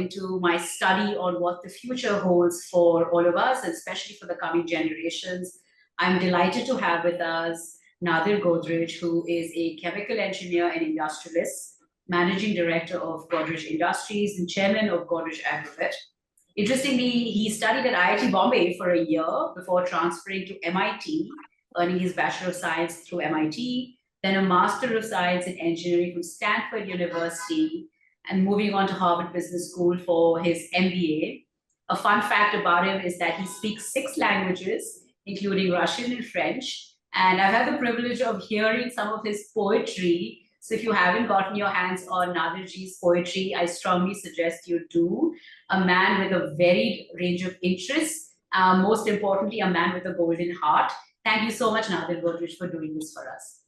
into my study on what the future holds for all of us, and especially for the coming generations, I'm delighted to have with us Nadir Godrej, who is a chemical engineer and industrialist, managing director of Godrej Industries and chairman of Godrej AgriTech. Interestingly, he studied at IIT Bombay for a year before transferring to MIT, earning his Bachelor of Science through MIT, then a Master of Science in Engineering from Stanford University, and moving on to Harvard Business School for his MBA. A fun fact about him is that he speaks 6 languages, including Russian and French. And I've had the privilege of hearing some of his poetry. So if you haven't gotten your hands on Nadirji's poetry, I strongly suggest you do. A man with a varied range of interests, most importantly, a man with a golden heart. Thank you so much, Nadir Godrej, for doing this for us.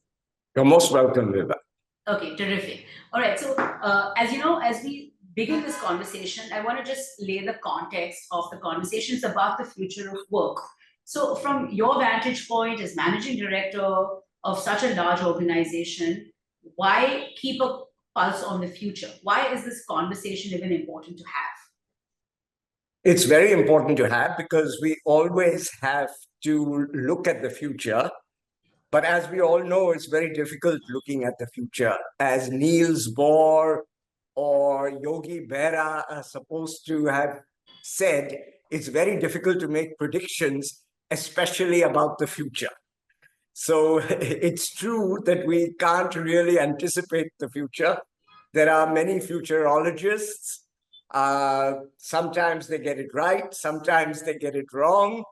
You're most welcome, Vibha. Okay, terrific. All right, so as you know, as we begin this conversation, I want to just lay the context of the conversations about the future of work. So from your vantage point as managing director of such a large organization, why keep a pulse on the future? Why is this conversation even important to have? It's very important to have because we always have to look at the future. But as we all know, it's very difficult looking at the future. As Niels Bohr or Yogi Berra are supposed to have said, it's very difficult to make predictions, especially about the future. So it's true that we can't really anticipate the future. There are many futurologists. Sometimes they get it right, sometimes they get it wrong.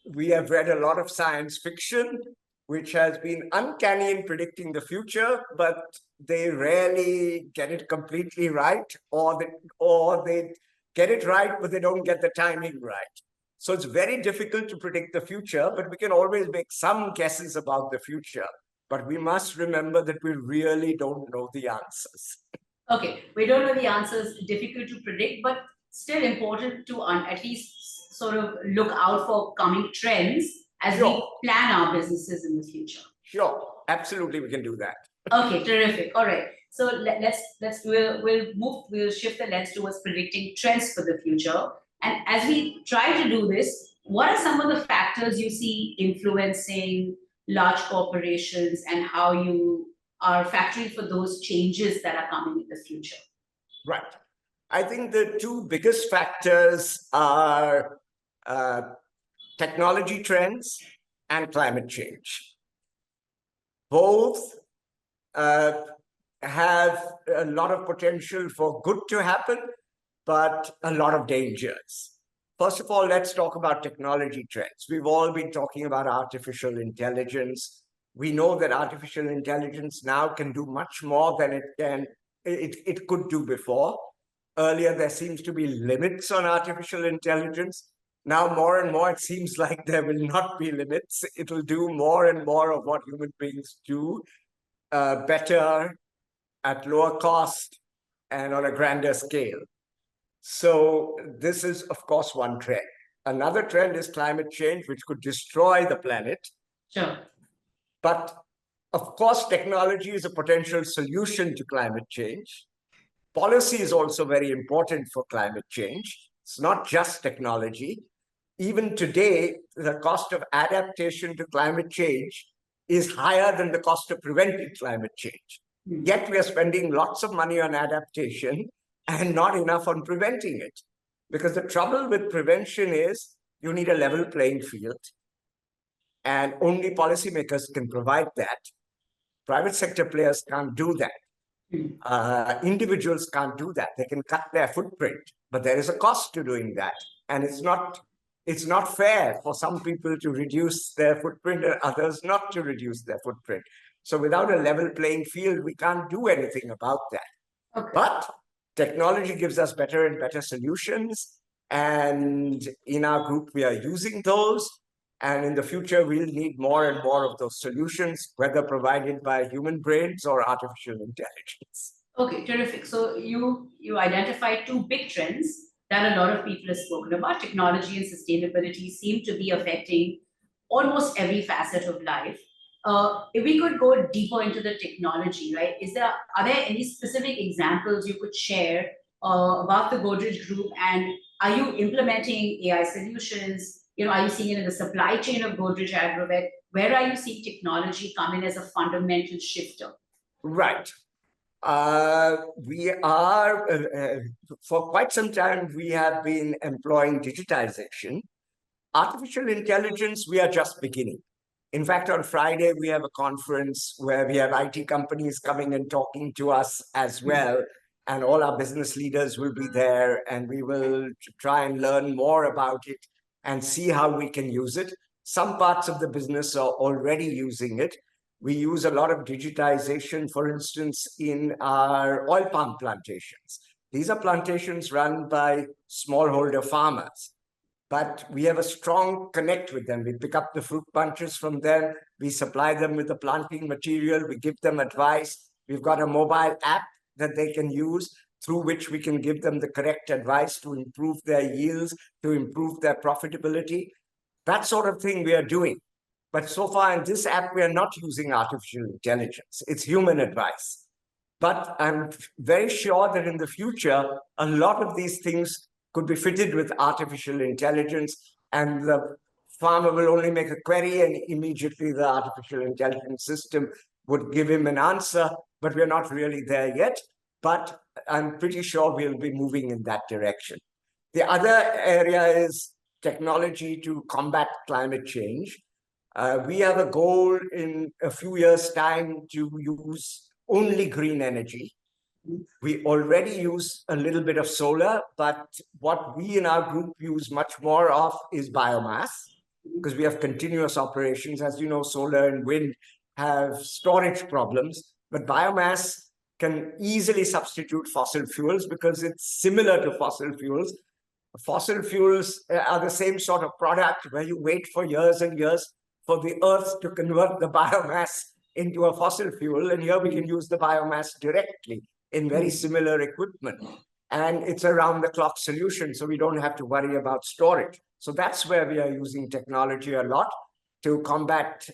We have read a lot of science fiction, which has been uncanny in predicting the future, but they rarely get it completely right, or they get it right, but they don't get the timing right. So it's very difficult to predict the future, but we can always make some guesses about the future. But we must remember that we really don't know the answers. Okay, we don't know the answers, difficult to predict, but still important to at least sort of look out for coming trends as we plan our businesses in the future. Sure, absolutely, we can do that. Okay, terrific. All right. So we'll shift the lens towards predicting trends for the future. And as we try to do this, what are some of the factors you see influencing large corporations and how you are factoring for those changes that are coming in the future? Right. I think the 2 biggest factors are technology trends and climate change. Both have a lot of potential for good to happen, but a lot of dangers. First of all, let's talk about technology trends. We've all been talking about artificial intelligence. We know that artificial intelligence now can do much more than it could do before. Earlier, there seems to be limits on artificial intelligence. Now, more and more, it seems like there will not be limits. It will do more and more of what human beings do, better, at lower cost, and on a grander scale. So this is, of course, one trend. Another trend is climate change, which could destroy the planet. Sure. But, of course, technology is a potential solution to climate change. Policy is also very important for climate change. It's not just technology. Even today, the cost of adaptation to climate change is higher than the cost of preventing climate change. Yet we are spending lots of money on adaptation and not enough on preventing it. Because the trouble with prevention is you need a level playing field. And only policymakers can provide that. Private sector players can't do that. Individuals can't do that. They can cut their footprint, but there is a cost to doing that. And it's not fair for some people to reduce their footprint and others not to reduce their footprint. So without a level playing field, we can't do anything about that. Okay. But technology gives us better and better solutions. And in our group, we are using those. And in the future, we'll need more and more of those solutions, whether provided by human brains or artificial intelligence. Okay, terrific. So you identified 2 big trends that a lot of people have spoken about. Technology and sustainability seem to be affecting almost every facet of life. If we could go deeper into the technology, right? Are there any specific examples you could share about the Godrej Group, and are you implementing AI solutions? Are you seeing it in the supply chain of Godrej Agrovet? Where are you seeing technology come in as a fundamental shifter? Right. We are, for quite some time, we have been employing digitization. Artificial intelligence, we are just beginning. In fact, on Friday, we have a conference where we have IT companies coming and talking to us as well. And all our business leaders will be there, and we will try and learn more about it and see how we can use it. Some parts of the business are already using it. We use a lot of digitization, for instance, in our oil palm plantations. These are plantations run by smallholder farmers, but we have a strong connect with them. We pick up the fruit bunches from them. We supply them with the planting material. We give them advice. We've got a mobile app that they can use through which we can give them the correct advice to improve their yields, to improve their profitability. That sort of thing we are doing. But so far in this app, we are not using artificial intelligence. It's human advice. But I'm very sure that in the future, a lot of these things could be fitted with artificial intelligence, and the farmer will only make a query and immediately the artificial intelligence system would give him an answer. But we're not really there yet. But I'm pretty sure we'll be moving in that direction. The other area is technology to combat climate change. We have a goal in a few years' time to use only green energy. We already use a little bit of solar, but what we in our group use much more of is biomass, because we have continuous operations. As you know, solar and wind have storage problems, but biomass can easily substitute fossil fuels because it's similar to fossil fuels. Fossil fuels are the same sort of product where you wait for years and years for the earth to convert the biomass into a fossil fuel. And here we can use the biomass directly in very similar equipment. And it's a round-the-clock solution, so we don't have to worry about storage. So that's where we are using technology a lot to combat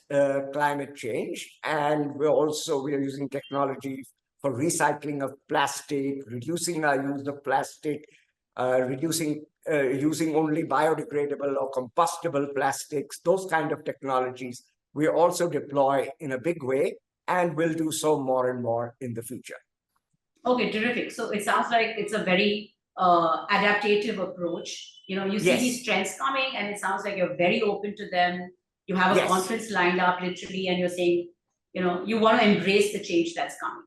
climate change. And we are using technology for recycling of plastic, reducing our use of plastic, using only biodegradable or compostable plastics, those kind of technologies we also deploy in a big way, and will do so more and more in the future. Okay, terrific. So it sounds like it's a very adaptive approach. You see these trends coming, and it sounds like you're very open to them. You have a conference lined up literally, and you're saying, you want to embrace the change that's coming.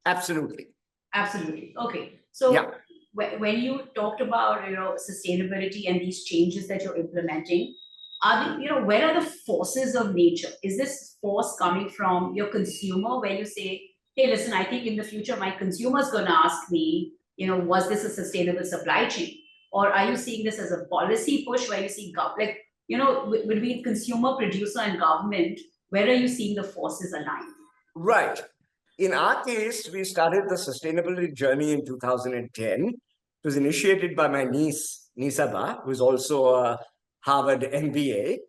Absolutely. Absolutely. Okay. So when you talked about, sustainability and these changes that you're implementing, where are the forces of nature? Is this force coming from your consumer, where you say, hey, listen, I think in the future, my consumer's going to ask me, was this a sustainable supply chain? Or are you seeing this as a policy push where you see, between consumer, producer, and government, where are you seeing the forces aligned? Right. In our case, we started the sustainability journey in 2010. It was initiated by my niece, Nisaba, who is also a Harvard MBA.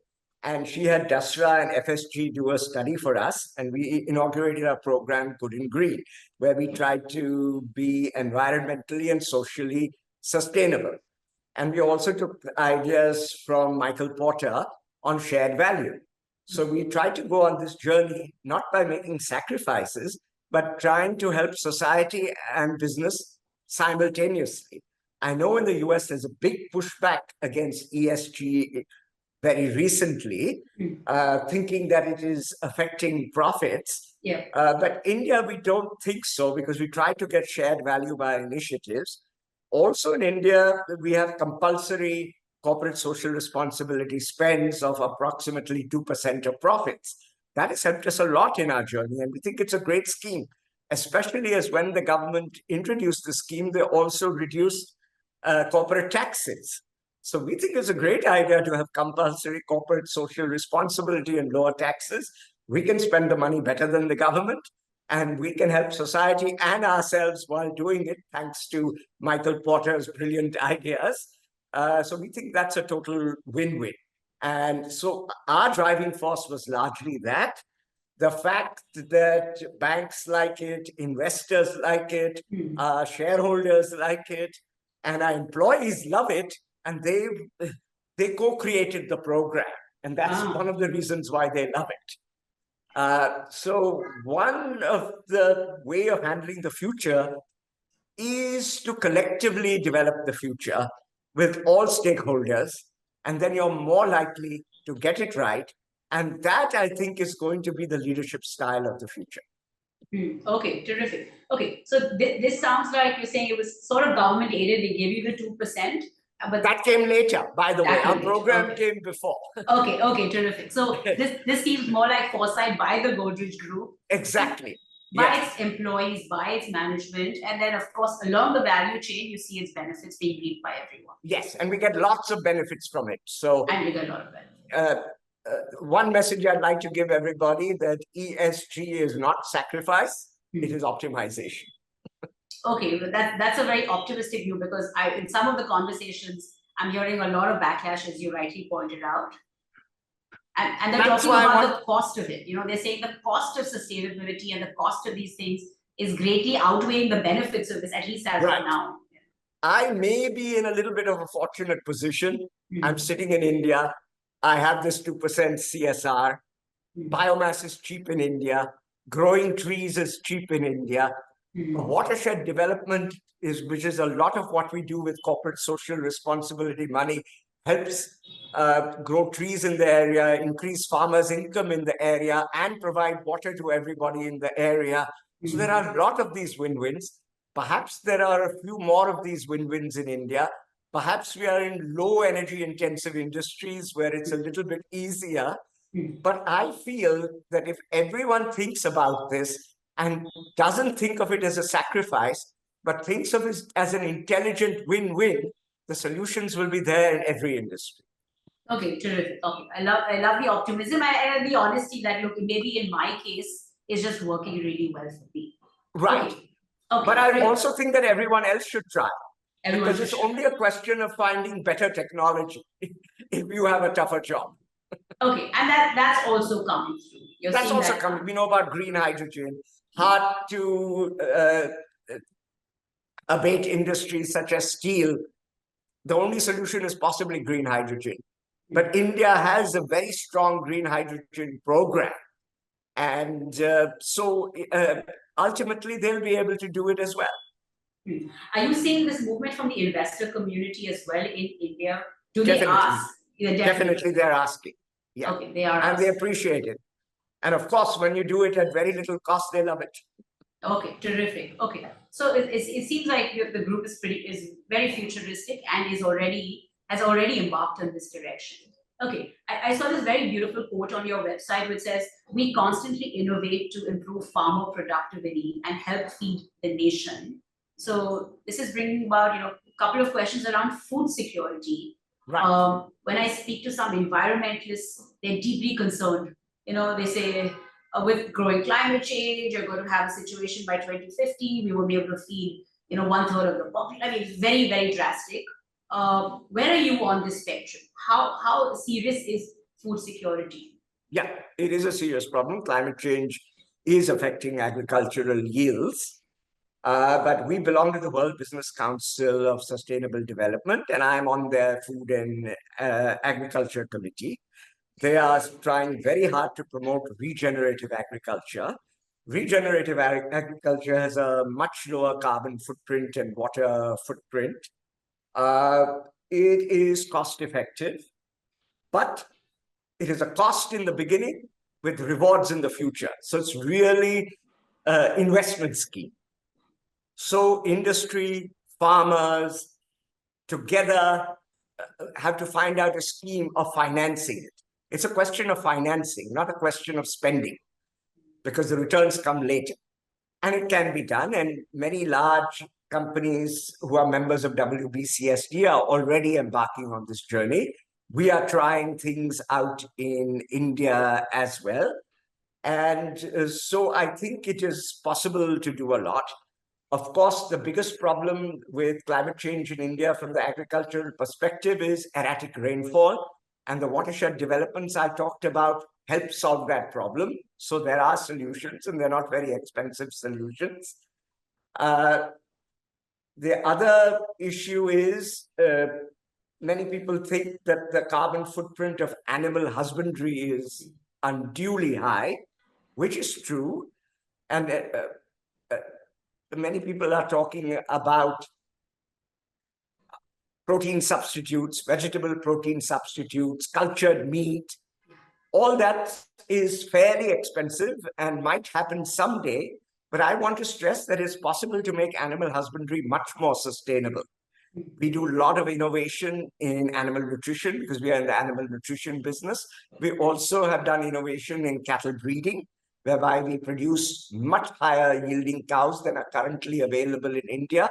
And she had DASRA and FSG do a study for us. And we inaugurated our program, Good and Green, where we tried to be environmentally and socially sustainable. And we also took ideas from Michael Porter on shared value. So we tried to go on this journey, not by making sacrifices, but trying to help society and business simultaneously. I know in the US, there's a big pushback against ESG very recently, thinking that it is affecting profits. But India, we don't think so, because we try to get shared value by initiatives. Also in India, we have compulsory corporate social responsibility spends of approximately 2% of profits. That has helped us a lot in our journey, and we think it's a great scheme, especially as when the government introduced the scheme, they also reduced corporate taxes. So we think it's a great idea to have compulsory corporate social responsibility and lower taxes. We can spend the money better than the government, and we can help society and ourselves while doing it, thanks to Michael Porter's brilliant ideas. So we think that's a total win-win. And so our driving force was largely that. the fact that banks like it, investors like it, shareholders like it, and our employees love it, and they co-created the program, and that's one of the reasons why they love it. So one of the way of handling the future is to collectively develop the future with all stakeholders, and then you're more likely to get it right. And that, I think, is going to be the leadership style of the future. Okay, terrific. Okay, so this sounds like you're saying it was sort of government aided. They gave you the 2%, but that came later, by the way. Our program okay. came before. Okay, terrific. So this seems more like foresight by the Godrej Group. Exactly. By its employees, by its management, and then of course along the value chain, you see its benefits being reaped by everyone. Yes, and we get lots of benefits from it. And we get a lot of benefits. One message I'd like to give everybody, that ESG is not sacrifice, it is optimization. Okay, that's a very optimistic view, because in some of the conversations, I'm hearing a lot of backlash, as you rightly pointed out. And they're talking about the cost of it. You know, they're saying the cost of sustainability and the cost of these things is greatly outweighing the benefits of this, at least as of now. I may be in a little bit of a fortunate position. I'm sitting in India. I have this 2% CSR. Biomass is cheap in India. Growing trees is cheap in India. Watershed development which is a lot of what we do with corporate social responsibility money, helps grow trees in the area, increase farmers' income in the area, and provide water to everybody in the area. So there are a lot of these win-wins. Perhaps there are a few more of these win-wins in India. Perhaps we are in low energy intensive industries where it's a little bit easier. But I feel that if everyone thinks about this and doesn't think of it as a sacrifice, but thinks of it as an intelligent win-win, the solutions will be there in every industry. Okay, terrific. Okay, I love the optimism and the honesty that, look, maybe in my case, is just working really well for me. Right. Okay. But I also think that everyone else should try. Because it's only a question of finding better technology if you have a tougher job. Okay, and that's also coming through. That's also coming. We know about green hydrogen, hard to abate industries such as steel. The only solution is possibly green hydrogen. But India has a very strong green hydrogen program. And so ultimately, they'll be able to do it as well. Are you seeing this movement from the investor community as well in India? Do Definitely. They ask? Yeah, definitely, they're asking. Yeah. Okay, they are. And they appreciate it. And of course, when you do it at very little cost, they love it. Okay, terrific. Okay, so it seems like the group is very futuristic and has already embarked on this direction. Okay, I saw this very beautiful quote on your website which says, "We constantly innovate to improve farmer productivity and help feed the nation." So this is bringing about a couple of questions around food security. Right. When I speak to some environmentalists, they're deeply concerned. They say, with growing climate change, you're going to have a situation by 2050, we won't be able to feed, 1/3 of the population. I mean, it's very, very drastic. Where are you on this spectrum? How serious is food security? Yeah, it is a serious problem. Climate change is affecting agricultural yields. But we belong to the World Business Council of Sustainable Development, and I'm on their Food and Agriculture Committee. They are trying very hard to promote regenerative agriculture. Regenerative agriculture has a much lower carbon footprint and water footprint. It is cost effective, but it is a cost in the beginning with rewards in the future. So it's really an investment scheme. So industry, farmers, together have to find out a scheme of financing it. It's a question of financing, not a question of spending, because the returns come later. And it can be done. And many large companies who are members of WBCSD are already embarking on this journey. We are trying things out in India as well. And so I think it is possible to do a lot. Of course, the biggest problem with climate change in India from the agricultural perspective is erratic rainfall And the watershed developments I talked about help solve that problem. So there are solutions, and they're not very expensive solutions. The other issue is many people think that the carbon footprint of animal husbandry is unduly high, which is true. And many people are talking about protein substitutes, vegetable protein substitutes, cultured meat. All that is fairly expensive and might happen someday. But I want to stress that it's possible to make animal husbandry much more sustainable. We do a lot of innovation in animal nutrition because we are in the animal nutrition business. We also have done innovation in cattle breeding, whereby we produce much higher yielding cows than are currently available in India,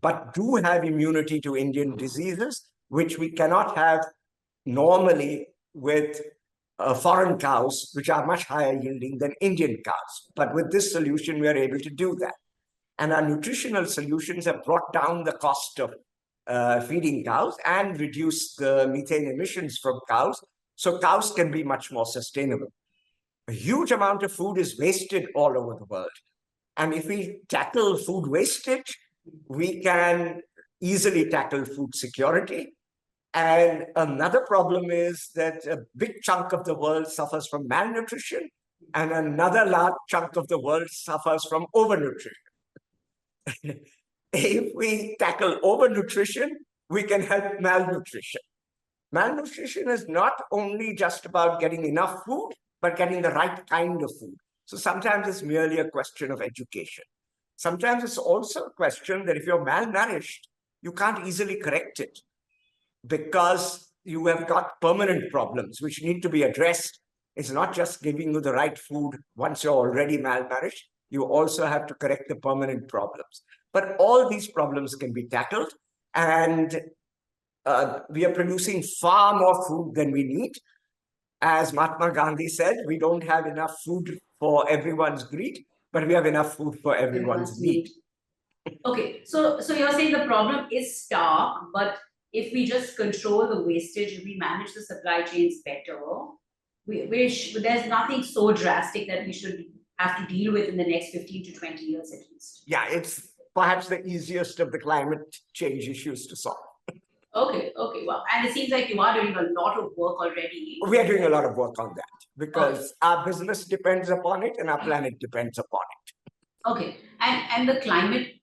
but do have immunity to Indian diseases, which we cannot have normally with foreign cows, which are much higher yielding than Indian cows. But with this solution, we are able to do that. And our nutritional solutions have brought down the cost of feeding cows and reduced the methane emissions from cows. So cows can be much more sustainable. A huge amount of food is wasted all over the world. And if we tackle food wastage, we can easily tackle food security. And another problem is that a big chunk of the world suffers from malnutrition, and another large chunk of the world suffers from overnutrition. If we tackle overnutrition, we can help malnutrition. Malnutrition is not only just about getting enough food, but getting the right kind of food. So sometimes it's merely a question of education. Sometimes it's also a question that if you're malnourished, you can't easily correct it because you have got permanent problems which need to be addressed. It's not just giving you the right food once you're already malnourished. You also have to correct the permanent problems. But all these problems can be tackled, and we are producing far more food than we need. As Mahatma Gandhi said, we don't have enough food for everyone's greed, but we have enough food for everyone's need. Okay, so you're saying the problem is stock, but if we just control the wastage, if we manage the supply chains better, there's nothing so drastic that we should have to deal with in the next 15 to 20 years at least. Yeah, it's perhaps the easiest of the climate change issues to solve. Okay, well, and it seems like you are doing a lot of work already. We are doing a lot of work on that because our business depends upon it and our planet depends upon it. Okay, and the climate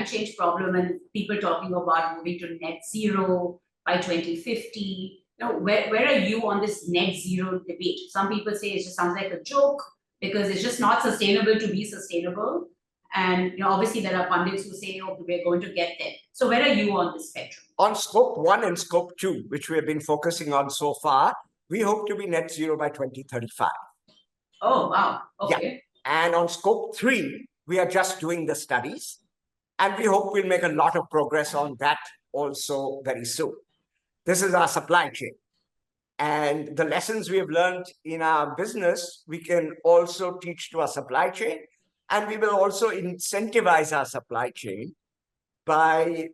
change problem and people talking about moving to net zero by 2050. Now, where are you on this net zero debate? Some people say it just sounds like a joke because it's just not sustainable to be sustainable. And obviously there are pundits who say, oh, we're going to get there. So where are you on this spectrum? On scope 1 and scope 2, which we have been focusing on so far, we hope to be net zero by 2035. Oh, wow. Okay. Yeah. And on scope 3, we are just doing the studies. And we hope we'll make a lot of progress on that also very soon. This is our supply chain. And the lessons we have learned in our business, we can also teach to our supply chain. And we will also incentivize our supply chain by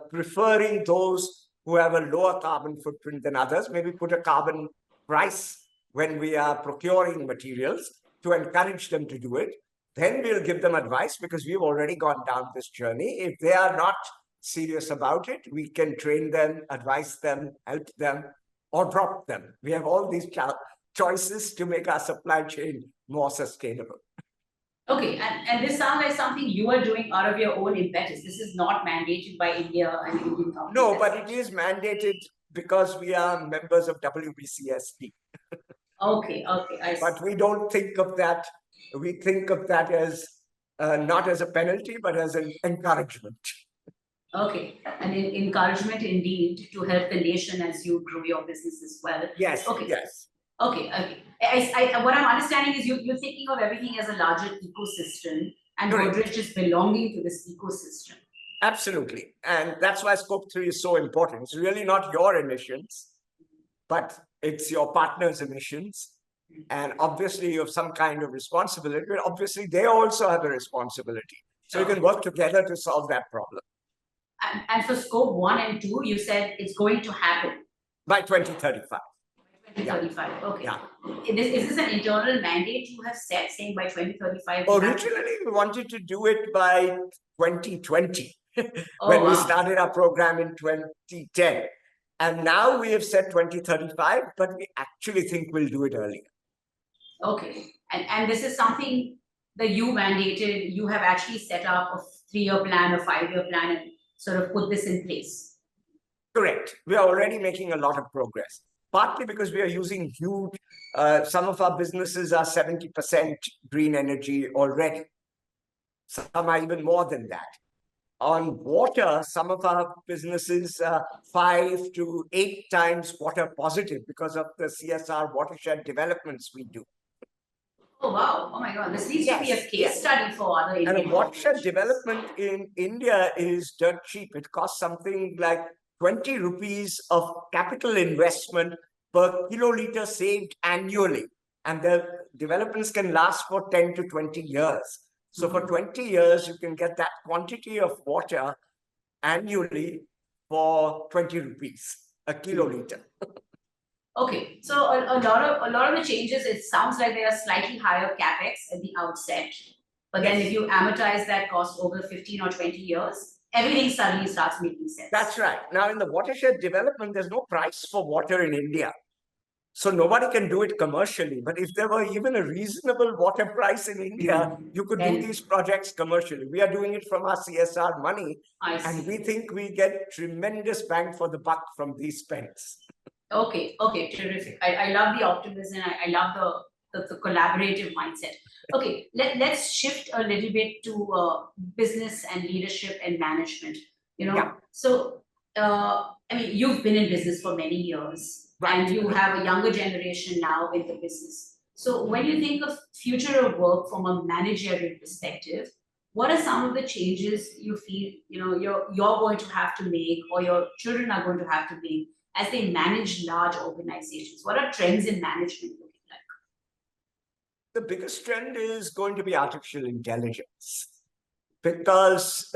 preferring those who have a lower carbon footprint than others, maybe put a carbon price when we are procuring materials to encourage them to do it. Then we'll give them advice because we've already gone down this journey. If they are not serious about it, we can train them, advise them, help them, or drop them. We have all these choices to make our supply chain more sustainable. Okay, and this sounds like something you are doing out of your own impetus. This is not mandated by India and Indian companies. No, but it is mandated because we are members of WBCSD. Okay, I see. But we don't think of that. We think of that as not as a penalty, but as an encouragement. Okay, and encouragement indeed to help the nation as you grow your business as well. Yes, okay. Yes. Okay. What I'm understanding is you're thinking of everything as a larger ecosystem, and Godrej is belonging to this ecosystem. Absolutely. And that's why scope 3 is so important. It's really not your emissions, but it's your partner's emissions. And obviously you have some kind of responsibility, but obviously they also have a responsibility. So you can work together to solve that problem. And for scope 1 and 2, you said it's going to happen. by 2035. 2035. Okay. Yeah. Is this an internal mandate you have set, saying by 2035? Originally, we wanted to do it by 2020 Oh, when we wow. started our program in 2010. And now we have set 2035, but we actually think we'll do it earlier. Okay. And this is something that you mandated, you have actually set up a 3-year plan, a 5-year plan, and sort of put this in place. Correct. We are already making a lot of progress, partly because we are using huge, some of our businesses are 70% green energy already. Some are even more than that. On water, some of our businesses are 5 to 8 times water positive because of the CSR watershed developments we do. Oh, wow. Oh, my God. This needs to be a case study for other Indian And a watershed corporations. development in India is dirt cheap. It costs something like 20 rupees of capital investment per kiloliter saved annually. And the developments can last for 10 to 20 years. So for 20 years, you can get that quantity of water annually for 20 rupees a kiloliter. Okay, so a lot of the changes, it sounds like they are slightly higher capex at the outset, but then if you amortize that cost over 15 or 20 years, everything suddenly starts making sense. That's right. Now, in the watershed development, there's no price for water in India. So nobody can do it commercially. But if there were even a reasonable water price in India, you could do these projects commercially. We are doing it from our CSR money. And we think we get tremendous bang for the buck from these spends. Okay, terrific. I love the optimism. I love the collaborative mindset. Okay, let's shift a little bit to business and leadership and management. So I mean, you've been in business for many years, and you have a younger generation now in the business. So when you think of future of work from a managerial perspective, what are some of the changes you feel you're going to have to make, or your children are going to have to make, as they manage large organizations? What are trends in management looking like? The biggest trend is going to be artificial intelligence, because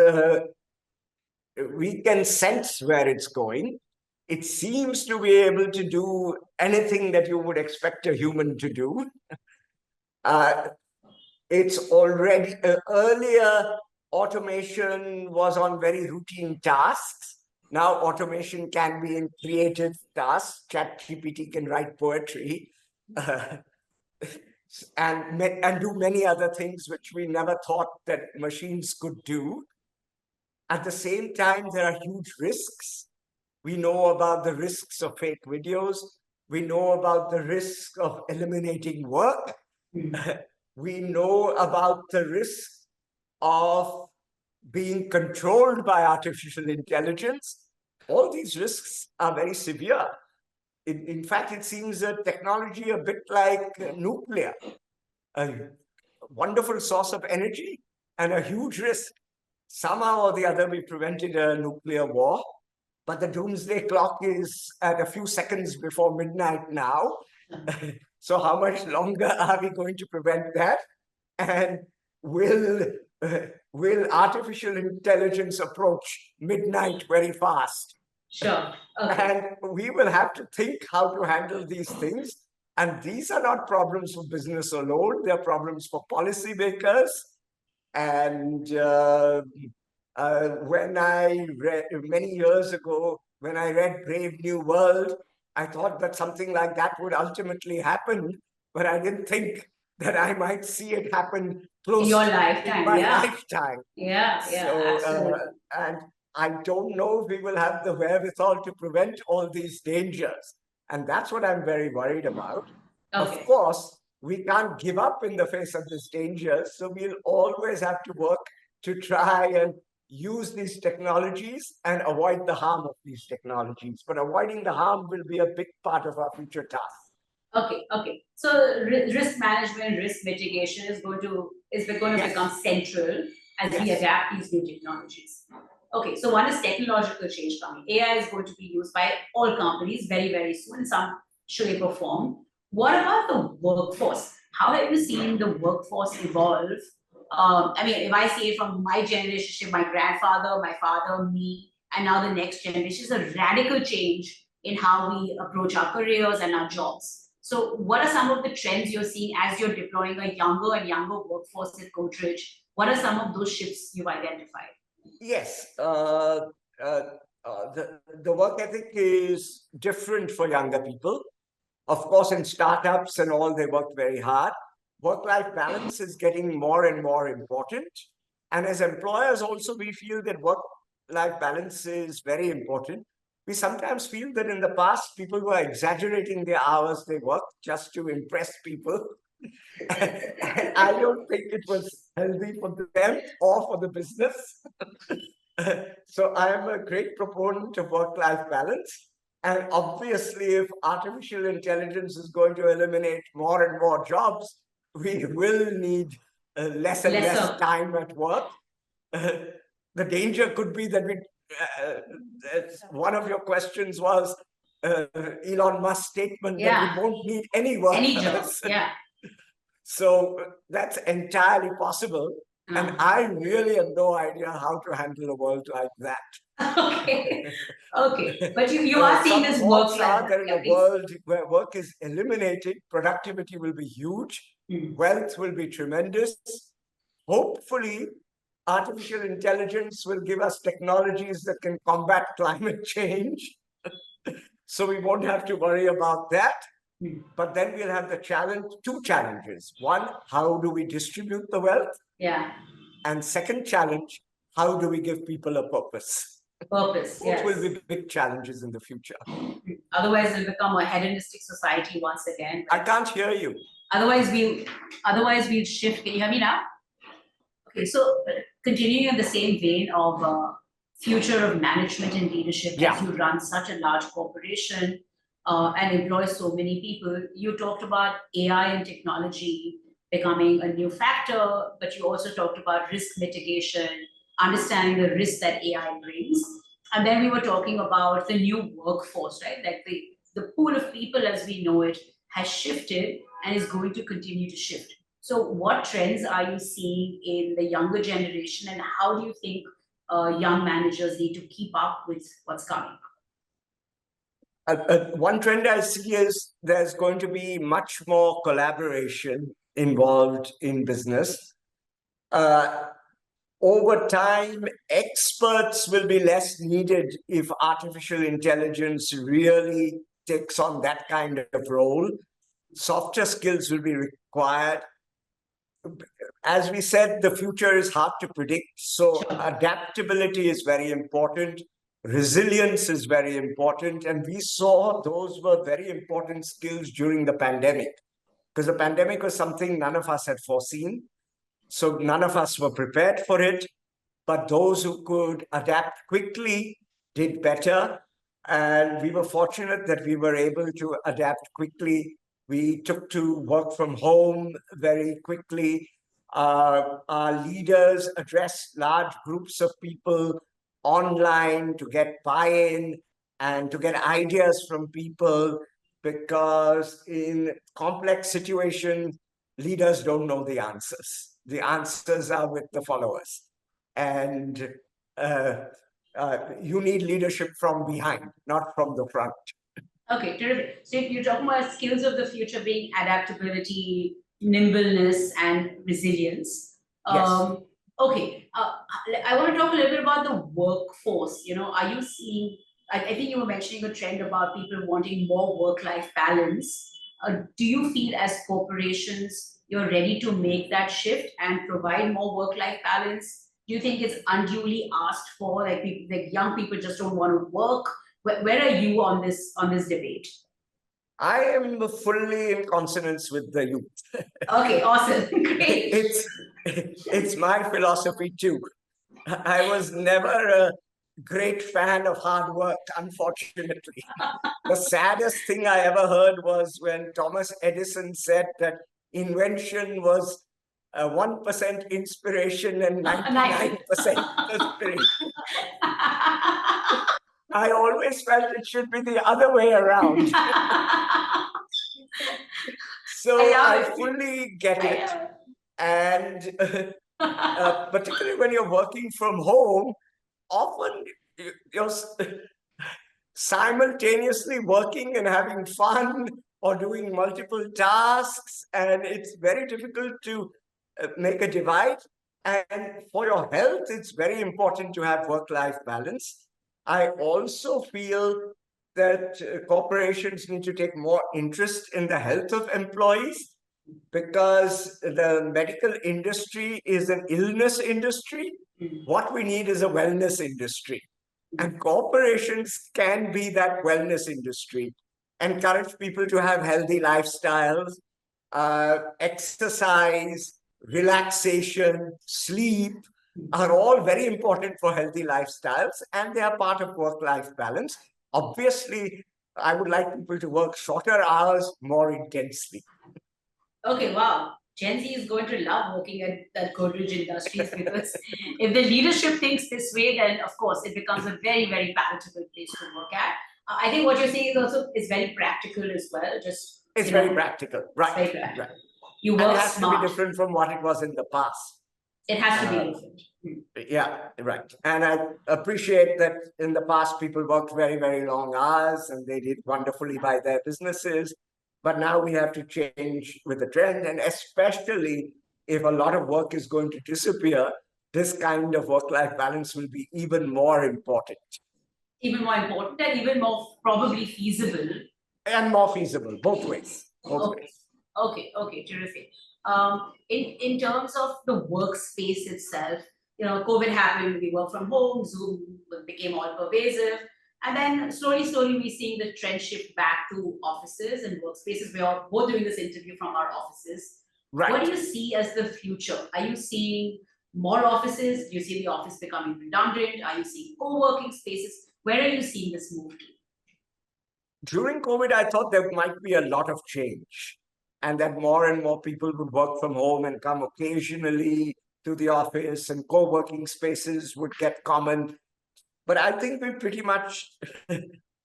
we can sense where it's going. It seems to be able to do anything that you would expect a human to do. It's already, earlier automation was on very routine tasks. Now automation can be in creative tasks. ChatGPT can write poetry and do many other things which we never thought that machines could do. At the same time, there are huge risks. We know about the risks of fake videos. We know about the risk of eliminating work. We know about the risk of being controlled by artificial intelligence. All these risks are very severe. In fact, it seems a technology a bit like nuclear, a wonderful source of energy and a huge risk. Somehow or the other, we prevented a nuclear war, but the doomsday clock is at a few seconds before midnight now. So how much longer are we going to prevent that? And will artificial intelligence approach midnight very fast? Sure. Okay. And we will have to think how to handle these things. And these are not problems for business alone. They're problems for policymakers. And when I read, many years ago, when I read Brave New World, I thought that something like that would ultimately happen, but I didn't think that I might see it happen close in your lifetime. In my lifetime. Absolutely. And I don't know if we will have the wherewithal to prevent all these dangers. And that's what I'm very worried about. Of course, we can't give up in the face of this danger. So we'll always have to work to try and use these technologies and avoid the harm of these technologies. But avoiding the harm will be a big part of our future task. Okay. So risk management, risk mitigation is going to become central as we adapt these new technologies. Okay, so one is technological change coming. AI is going to be used by all companies very, very soon in some shape or form. What about the workforce? How have you seen the workforce evolve? I mean, if I see it from my generation, my grandfather, my father, me, and now the next generation, is a radical change in how we approach our careers and our jobs. So what are some of the trends you're seeing as you're deploying a younger and younger workforce at Godrej? What are some of those shifts you've identified? Yes, the work ethic is different for younger people. Of course, in startups and all, they work very hard. Work-life balance is getting more and more important. And as employers also, we feel that work-life balance is very important. We sometimes feel that in the past, people were exaggerating the hours they worked just to impress people. And I don't think it was healthy for them or for the business. So I am a great proponent of work-life balance. And obviously, if artificial intelligence is going to eliminate more and more jobs, we will need less and less time at work. The danger could be that one of your questions was Elon Musk's statement that we won't need any workers. Any jobs, yeah. So that's entirely possible. And I really have no idea how to handle a world like that. Okay. Okay. But you are seeing this work that in a world where work is eliminated, productivity will be huge, wealth will be tremendous. Hopefully, artificial intelligence will give us technologies that can combat climate change. So we won't have to worry about that. But then we'll have two challenges. One, how do we distribute the wealth? Yeah. And second challenge, how do we give people a purpose? Purpose, yes. Both will be big challenges in the future. Otherwise, it'll become a hedonistic society once again. I can't hear you. Otherwise, we'll shift. Can you hear me now? Okay, so continuing in the same vein of future of management and leadership, as you run such a large corporation and employ so many people, you talked about AI and technology becoming a new factor, but you also talked about risk mitigation, understanding the risk that AI brings. And then we were talking about the new workforce, right? Like the pool of people as we know it has shifted and is going to continue to shift. So what trends are you seeing in the younger generation, and how do you think young managers need to keep up with what's coming? One trend I see is there's going to be much more collaboration involved in business. Over time, experts will be less needed if artificial intelligence really takes on that kind of role. Softer skills will be required. As we said, the future is hard to predict. So adaptability is very important. Resilience is very important. And we saw those were very important skills during the pandemic, because the pandemic was something none of us had foreseen. So none of us were prepared for it. But those who could adapt quickly did better. And we were fortunate that we were able to adapt quickly. We took to work from home very quickly. Our leaders addressed large groups of people online to get buy-in and to get ideas from people, because in complex situations, leaders don't know the answers. The answers are with the followers. And you need leadership from behind, not from the front. Okay, terrific. So you're talking about skills of the future being adaptability, nimbleness, and resilience. Yes. Okay, I want to talk a little bit about the workforce. Are you seeing, I think you were mentioning a trend about people wanting more work-life balance. Do you feel as corporations, you're ready to make that shift and provide more work-life balance? Do you think it's unduly asked for? Like young people just don't want to work? Where are you on this debate? I am fully in consonance with the youth. Okay, awesome. Great. It's my philosophy too. I was never a great fan of hard work, unfortunately. The saddest thing I ever heard was when Thomas Edison said that invention was 1% inspiration and 99% perspiration. I always felt it should be the other way around. So I fully get it. And particularly when you're working from home, often simultaneously working and having fun or doing multiple tasks. And it's very difficult to make a divide. And for your health, it's very important to have work-life balance. I also feel that corporations need to take more interest in the health of employees, because the medical industry is an illness industry. What we need is a wellness industry. And corporations can be that wellness industry, encourage people to have healthy lifestyles, exercise, relaxation, sleep are all very important for healthy lifestyles, and they are part of work-life balance. Obviously, I would like people to work shorter hours more intensely. Okay, wow. Gen Z is going to love working at Godrej Industries, because if the leadership thinks this way, then of course it becomes a very, very palatable place to work at. I think what you're saying is also is very practical as well. Just it's very practical, right? It's very practical. Right. You work and it has smart. to be different from what it was in the past. It has to be different. Yeah, right. And I appreciate that in the past people worked very, very long hours and they did wonderfully by their businesses. But now we have to change with the trend. And especially if a lot of work is going to disappear, this kind of work-life balance will be even more important. Even more important and even more probably feasible. And more feasible, both ways. Both okay. ways. Okay, terrific. In terms of the workspace itself, COVID happened, we work from home, Zoom became all pervasive. And then slowly we're seeing the trend shift back to offices and workspaces. We are both doing this interview from our offices. Right. What do you see as the future? Are you seeing more offices? Do you see the office becoming redundant? Are you seeing co-working spaces? Where are you seeing this move to? During COVID, I thought there might be a lot of change, and that more and more people would work from home and come occasionally to the office, and co-working spaces would get common. But I think we pretty much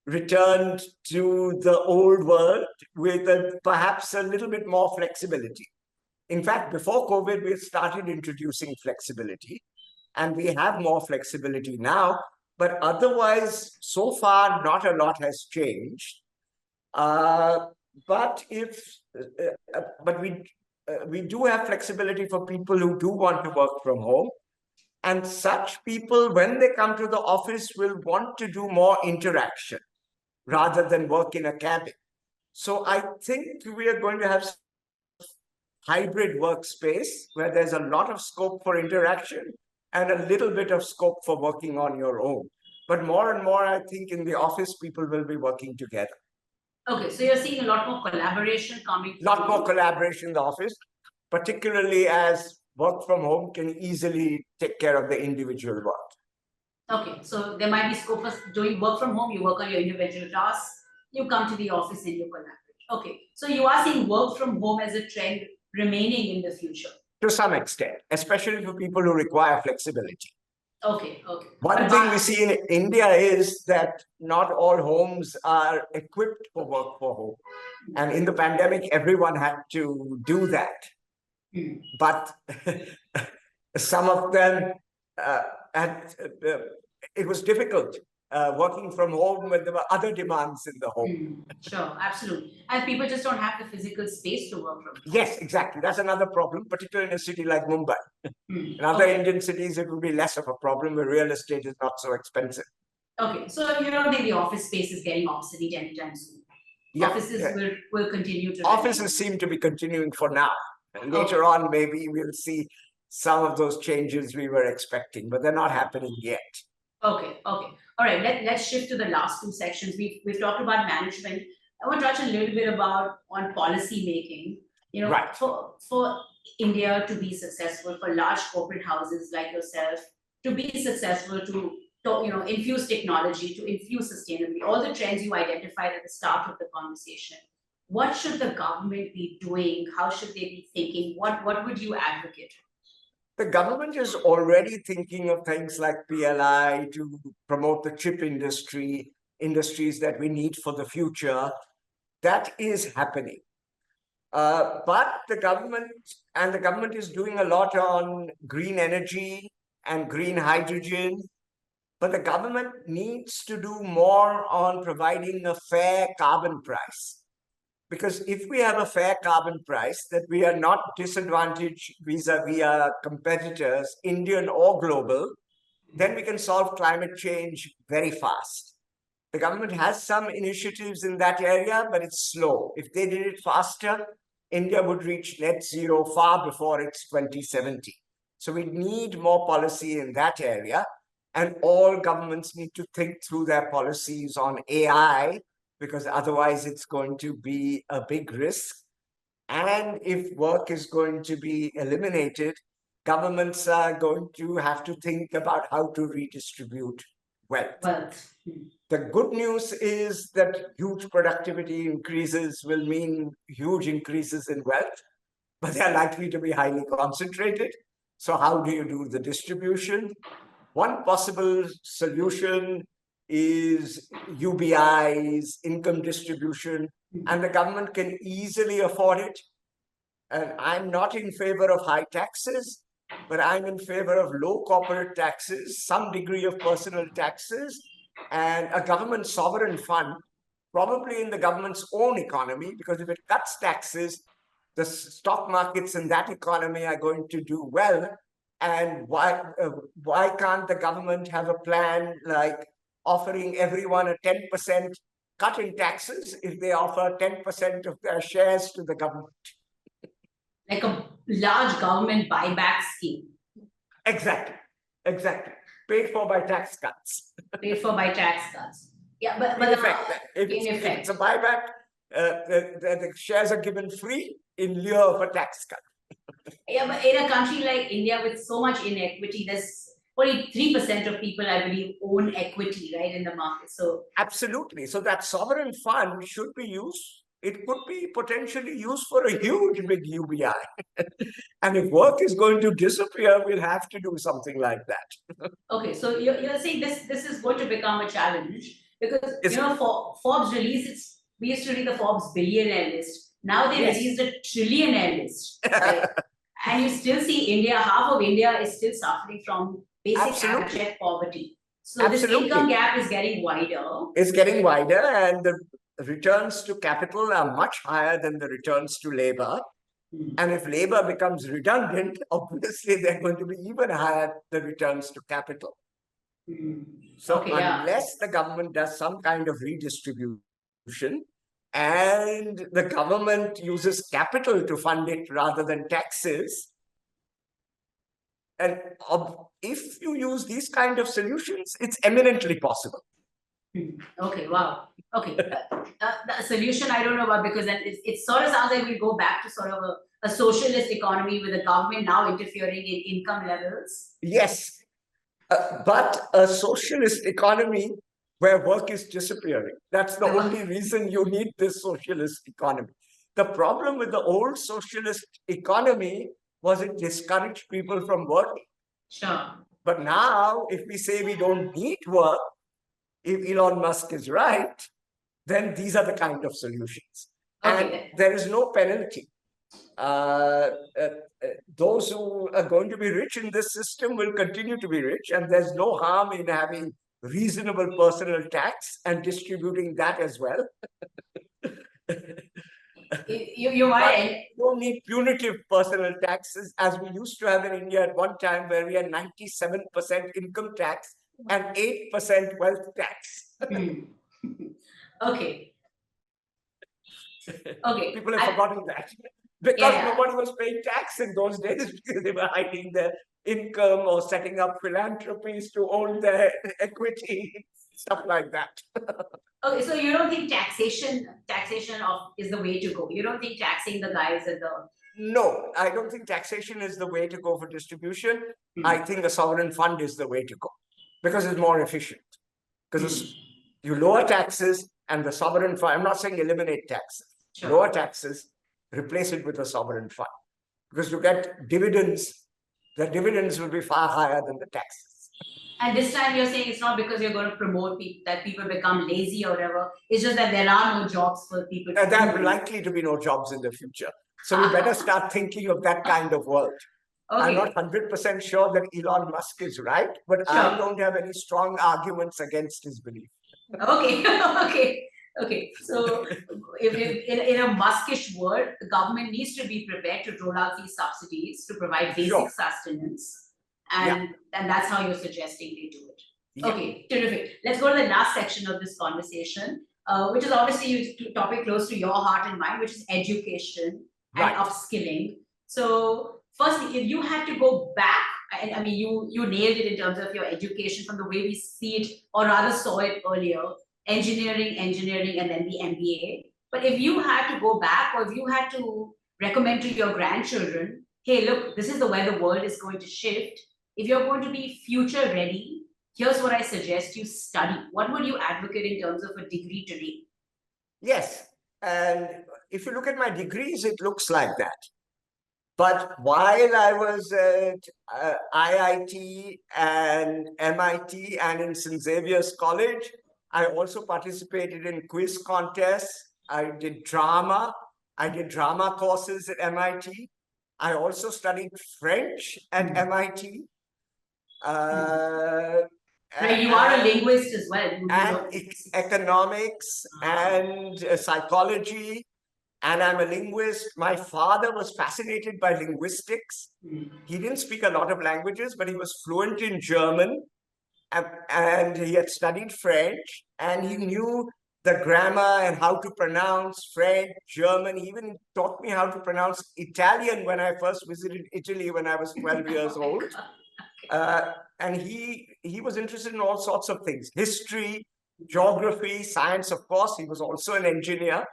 returned to the old world with perhaps a little bit more flexibility. In fact, before COVID, we started introducing flexibility, and we have more flexibility now. But otherwise, so far, not a lot has changed. But we do have flexibility for people who do want to work from home. And such people, when they come to the office, will want to do more interaction rather than work in a cabin. So I think we are going to have hybrid workspace where there's a lot of scope for interaction and a little bit of scope for working on your own. But more and more, I think in the office, people will be working together. Okay, so you're seeing a lot more collaboration coming. A lot more collaboration in the office, particularly as work from home can easily take care of the individual work. Okay, so there might be scope for doing work from home, you work on your individual tasks, you come to the office and you collaborate. Okay, so you are seeing work from home as a trend remaining in the future? To some extent, especially for people who require flexibility. Okay. One thing we see in India is that not all homes are equipped for work from home. And in the pandemic, everyone had to do that. But some of them, it was difficult working from home when there were other demands in the home. Sure, absolutely. And people just don't have the physical space to work from home. Yes, exactly. That's another problem, particularly in a city like Mumbai. In other Indian cities, it would be less of a problem where real estate is not so expensive. Okay, so you don't think the office space is getting obsolete anytime soon? Yeah, offices will continue to... Offices seem to be continuing for now. And later on, maybe we'll see some of those changes we were expecting, but they're not happening yet. Okay. All right, let's shift to the last two sections. We've talked about management. I want to touch a little bit on policy making. Right. For India to be successful, for large corporate houses like yourself to be successful, to infuse technology, to infuse sustainability, all the trends you identified at the start of the conversation. What should the government be doing? How should they be thinking? What would you advocate? The government is already thinking of things like PLI to promote the chip industries that we need for the future. That is happening. But the government is doing a lot on green energy and green hydrogen. But the government needs to do more on providing a fair carbon price. Because if we have a fair carbon price, that we are not disadvantaged vis-a-vis our competitors, Indian or global, then we can solve climate change very fast. The government has some initiatives in that area, but it's slow. If they did it faster, India would reach net zero far before it's 2070. So we need more policy in that area. And all governments need to think through their policies on AI, because otherwise it's going to be a big risk. And if work is going to be eliminated, governments are going to have to think about how to redistribute wealth. The good news is that huge productivity increases will mean huge increases in wealth, but they're likely to be highly concentrated. So how do you do the distribution? One possible solution is UBIs, income distribution, and the government can easily afford it. And I'm not in favor of high taxes, but I'm in favor of low corporate taxes, some degree of personal taxes, and a government sovereign fund, probably in the government's own economy, because if it cuts taxes, the stock markets in that economy are going to do well. And why can't the government have a plan like offering everyone a 10% cut in taxes if they offer 10% of their shares to the government? Like a large government buyback scheme. Exactly. Paid for by tax cuts. Paid for by tax cuts. Yeah, but in effect, if it's a buyback, the shares are given free in lieu of a tax cut. Yeah, but in a country like India with so much inequity, there's only 3% of people, I believe, own equity, right, in the market. So absolutely. So that sovereign fund should be used. It could be potentially used for a huge big UBI. And if work is going to disappear, we'll have to do something like that. Okay, so you're saying this is going to become a challenge because Forbes released we used to read the Forbes billionaire list. Now they released a trillionaire list. Right? And you still see India, half of India is still suffering from basic abject poverty. So this income gap is getting wider. It's getting wider, and the returns to capital are much higher than the returns to labor. And if labor becomes redundant, obviously they're going to be even higher, the returns to capital. So unless the government does some kind of redistribution and the government uses capital to fund it rather than taxes, and if you use these kind of solutions, it's eminently possible. Okay, wow. Okay, the solution I don't know about, because it sort of sounds like we go back to sort of a socialist economy with the government now interfering in income levels. Yes, but a socialist economy where work is disappearing. That's the only reason you need this socialist economy. The problem with the old socialist economy was it discouraged people from working. Sure. But now, if we say we don't need work, if Elon Musk is right, then these are the kind of solutions. Okay. And there is no penalty. Those who are going to be rich in this system will continue to be rich, and there's no harm in having reasonable personal tax and distributing that as well. You're right. You don't need punitive personal taxes as we used to have in India at one time, where we had 97% income tax and 8% wealth tax. Okay. People have forgotten that. Because nobody was paying tax in those days, because they were hiding their income or setting up philanthropies to own their equity, stuff like that. Okay, so you don't think taxation is the way to go? You don't think taxing the guys at the... No, I don't think taxation is the way to go for distribution. I think a sovereign fund is the way to go, because it's more efficient. Because you lower taxes and the sovereign fund, I'm not saying eliminate taxes, lower taxes, replace it with a sovereign fund. Because you get dividends, the dividends will be far higher than the taxes. And this time you're saying it's not because you're going to promote that people become lazy or whatever. It's just that there are no jobs for people. There are likely to be no jobs in the future. So we better start thinking of that kind of world. I'm not 100% sure that Elon Musk is right, but Sure. I don't have any strong arguments against his belief. Okay, okay. So, if in a Muskish world, the government needs to be prepared to roll out these subsidies to provide basic sustenance, and that's how you're suggesting they do it. Yeah. Okay, terrific. Let's go to the last section of this conversation, which is obviously a topic close to your heart and mind, which is education and upskilling. So, firstly, if you had to go back, I mean, you nailed it in terms of your education from the way we see it, or rather saw it earlier, engineering, and then the MBA. But if you had to go back, or if you had to recommend to your grandchildren, hey, look, this is the way the world is going to shift. If you're going to be future ready, here's what I suggest you study. What would you advocate in terms of a degree today? Yes. And if you look at my degrees, it looks like that. But while I was at IIT and MIT and in St. Xavier's College, I also participated in quiz contests. I did drama. I did drama courses at MIT. I also studied French at MIT. Right, you are a linguist as well. And economics and psychology. And I'm a linguist. My father was fascinated by linguistics. He didn't speak a lot of languages, but he was fluent in German. And he had studied French. And he knew the grammar and how to pronounce French, German. He even taught me how to pronounce Italian when I first visited Italy when I was 12 years old. And he was interested in all sorts of things: history, geography, science, of course. He was also an engineer,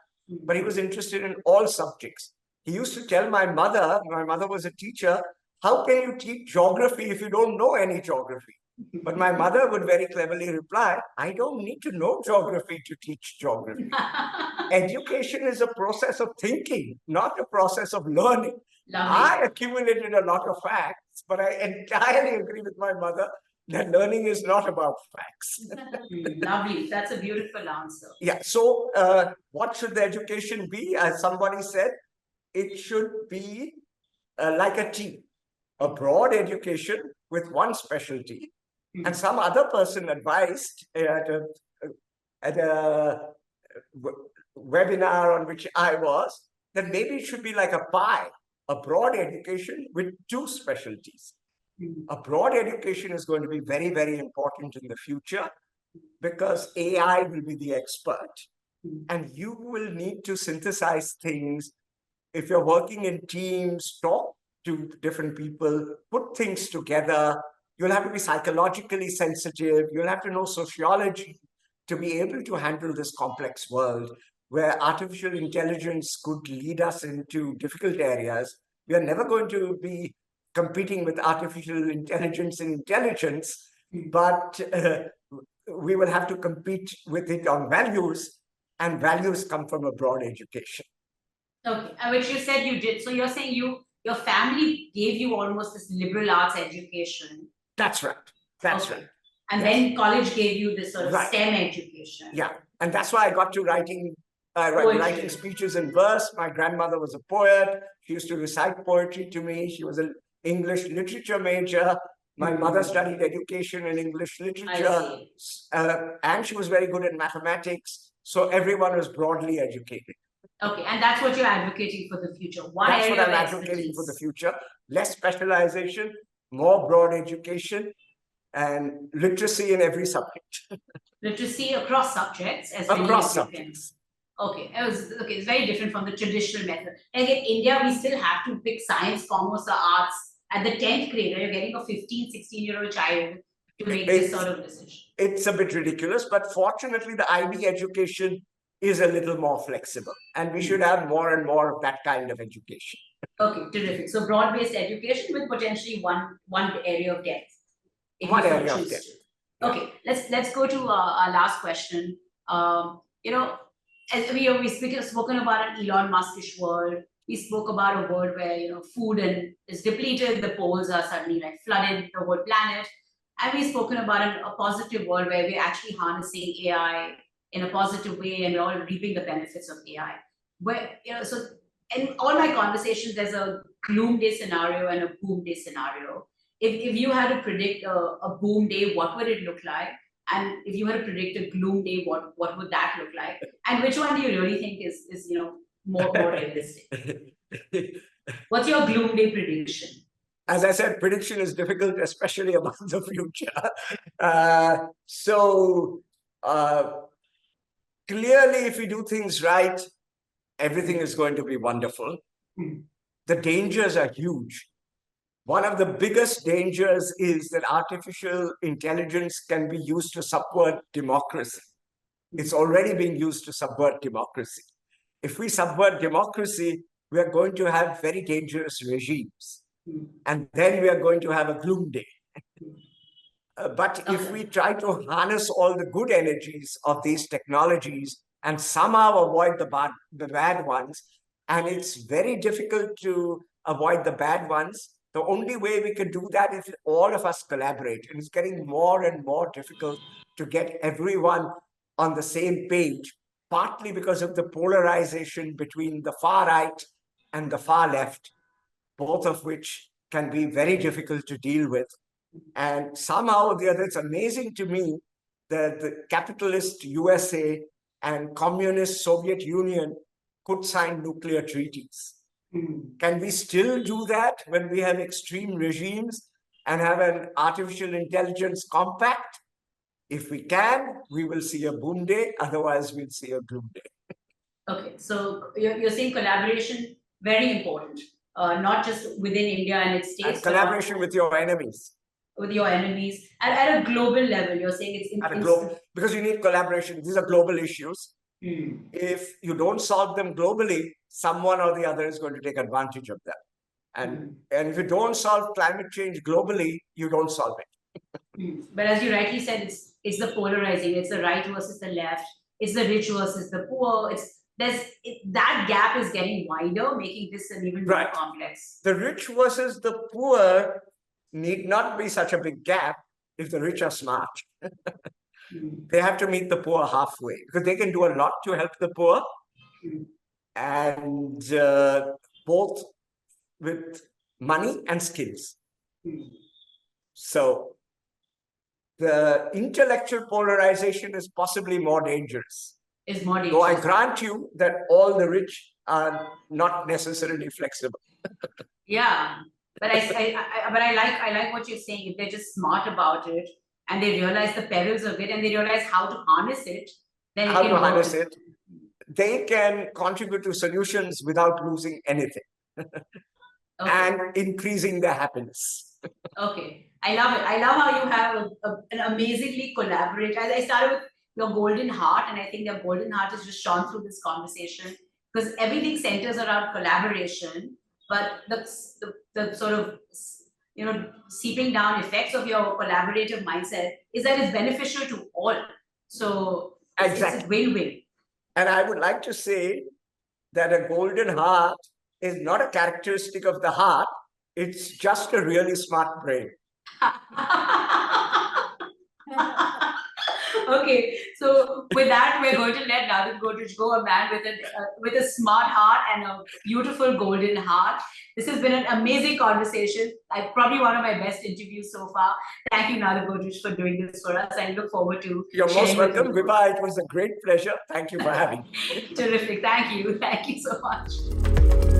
but he was interested in all subjects. He used to tell my mother was a teacher, how can you teach geography if you don't know any geography? But my mother would very cleverly reply, I don't need to know geography to teach geography. Education is a process of thinking, not a process of learning. I accumulated a lot of facts, but I entirely agree with my mother that learning is not about facts. Lovely. That's a beautiful answer. Yeah. So what should the education be? As somebody said, it should be like a team, a broad education with one specialty. And some other person advised at a webinar on which I was, that maybe it should be like a pie, a broad education with two specialties. A broad education is going to be very, very important in the future because AI will be the expert. And you will need to synthesize things. If you're working in teams, talk to different people, put things together. You'll have to be psychologically sensitive. You'll have to know sociology to be able to handle this complex world where artificial intelligence could lead us into difficult areas. We are never going to be competing with artificial intelligence in intelligence, but we will have to compete with it on values, and values come from a broad education. Okay, which you said you did. So you're saying your family gave you almost this liberal arts education. That's right. That's right. And then college gave you this sort of STEM education. Yeah, and that's why I got to writing speeches in verse. My grandmother was a poet. She used to recite poetry to me. She was an English literature major. My mother studied education in English literature. And she was very good at mathematics. So everyone was broadly educated. Okay, and that's what you're advocating for the future. That's what I'm advocating for the future. Less specialization, more broad education, and literacy in every subject. Literacy across subjects as across subjects. Okay, it's very different from the traditional method. Like in India, we still have to pick science, commerce, or arts at the 10th grade. You're getting a 15, 16-year-old child to make this sort of decision. It's a bit ridiculous, but fortunately, the IB education is a little more flexible, and we should have more and more of that kind of education. Okay, terrific. So broad-based education with potentially one area of depth. One area of depth. Okay, let's go to our last question. As we've spoken about an Elon Muskish world. We spoke about a world where food is depleted, the poles are suddenly like flooded the whole planet, and we've spoken about a positive world where we're actually harnessing AI in a positive way and we're all reaping the benefits of AI. So in all my conversations, there's a gloom day scenario and a boom day scenario. If you had to predict a boom day, what would it look like? And if you had to predict a gloom day, what would that look like? And which one do you really think is more realistic? What's your gloom day prediction? As I said, prediction is difficult, especially about the future. Clearly, if we do things right, everything is going to be wonderful. The dangers are huge. One of the biggest dangers is that artificial intelligence can be used to subvert democracy. It's already being used to subvert democracy. If we subvert democracy, we are going to have very dangerous regimes. And then we are going to have a gloom day. But if we try to harness all the good energies of these technologies and somehow avoid the bad ones, and it's very difficult to avoid the bad ones, the only way we can do that is if all of us collaborate. And it's getting more and more difficult to get everyone on the same page, partly because of the polarization between the far right and the far left, both of which can be very difficult to deal with. And somehow or the other, it's amazing to me that the capitalist USA and communist Soviet Union could sign nuclear treaties. Can we still do that when we have extreme regimes and have an artificial intelligence compact? If we can, we will see a boom day. Otherwise, we'll see a gloom day. Okay, so you're saying collaboration, very important, not just within India and its states. And collaboration with your enemies. With your enemies. And at a global level, you're saying it's... At a global, because you need collaboration. These are global issues. If you don't solve them globally, someone or the other is going to take advantage of them. And if you don't solve climate change globally, you don't solve it. But as you rightly said, it's the polarizing. It's the right versus the left. It's the rich versus the poor. That gap is getting wider, making this an even more complex. The rich versus the poor need not be such a big gap if the rich are smart. They have to meet the poor halfway because they can do a lot to help the poor, and both with money and skills. So the intellectual polarization is possibly more dangerous. Is more dangerous. Though I grant you that all the rich are not necessarily flexible. Yeah, but I like what you're saying. If they're just smart about it and they realize the perils of it and they realize how to harness it, then how to harness it, they can contribute to solutions without losing anything. And increasing their happiness. Okay, I love it. I love how you have an amazingly collaborative. I started with your golden heart, and I think your golden heart has just shone through this conversation because everything centers around collaboration, but the sort of seeping down effects of your collaborative mindset is that it's beneficial to all. So it's a win-win. And I would like to say that a golden heart is not a characteristic of the heart. It's just a really smart brain. Okay, so with that, we're going to let Nadir Godrej go, a man with a smart heart and a beautiful golden heart. This has been an amazing conversation. Probably one of my best interviews so far. Thank you, Nadir Godrej, for doing this for us. I look forward to. You're most welcome, Vibha. It was a great pleasure. Thank you for having me. Terrific. Thank you. Thank you so much.